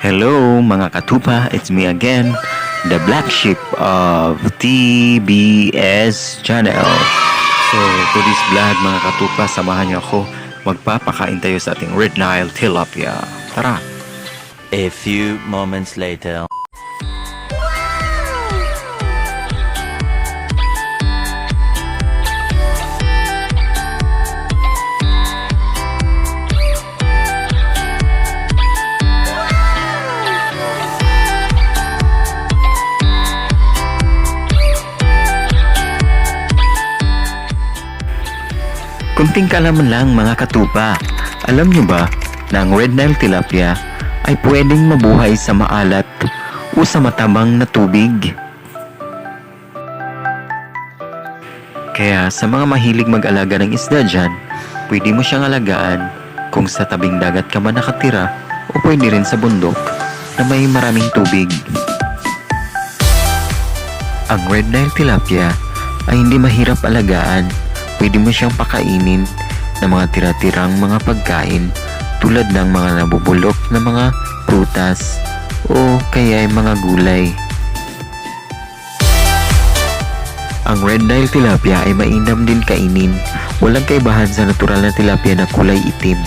Hello mga katupa, it's me again, the black sheep of TBS channel. So to this vlog mga katupa, samahan niyo ako, magpapakain tayo sa ating Red Nile Tilapia. Tara! A few moments later. Kunting kaalaman lang mga katupa, alam nyo ba na ang Red Nile Tilapia ay pwedeng mabuhay sa maalat o sa matabang na tubig? Kaya sa mga mahilig mag-alaga ng isda dyan, pwede mo siyang alagaan kung sa tabing dagat ka man nakatira o pwede rin sa bundok na may maraming tubig. Ang Red Nile Tilapia ay hindi mahirap alagaan. Pwede mo siyang pakainin ng mga tira-tirang mga pagkain tulad ng mga nabubulok na mga prutas o kaya ay mga gulay. Ang Red Nile Tilapia ay mainam din kainin. Walang kaibahan sa natural na tilapia na kulay itim.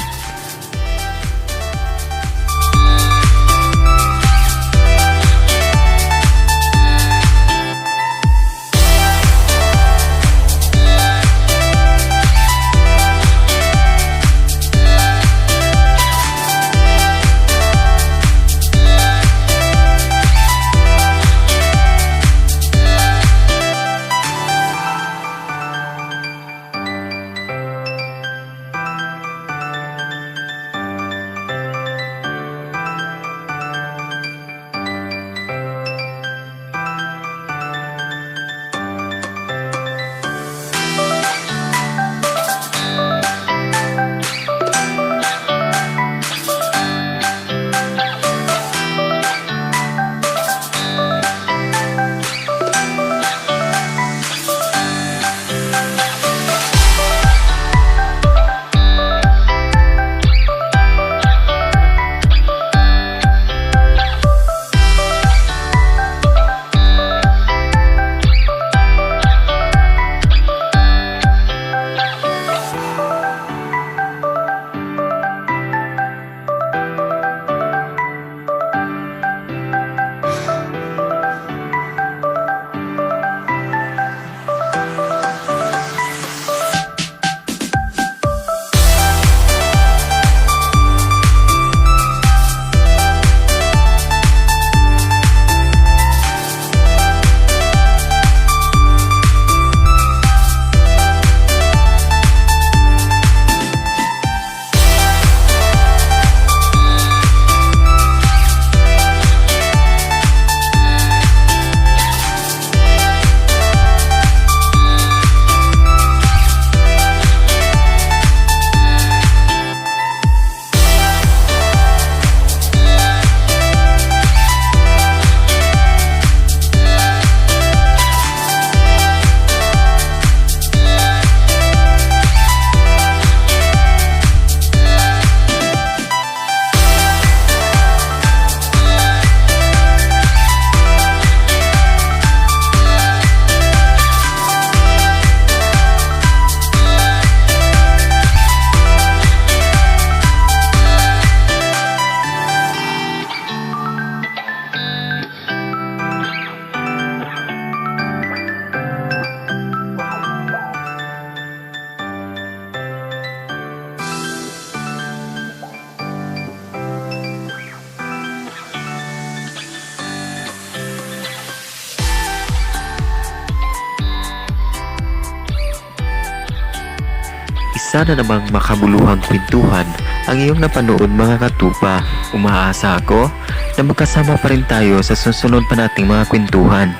Sana namang makabuluhang kwentuhan ang iyong napanood mga katupa. Umaasa ako na magkasama pa rin tayo sa susunod pa nating mga kwentuhan.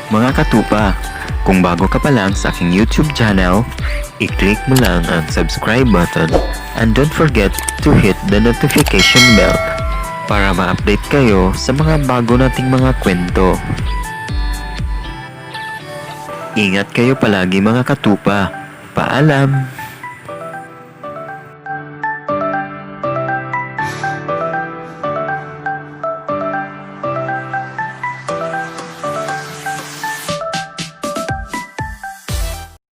Mga katupa, kung bago ka pa lang sa aking YouTube channel, i-click mo lang ang subscribe button and don't forget to hit the notification bell para ma-update kayo sa mga bago nating mga kwento. Ingat kayo palagi mga katupa. Paalam!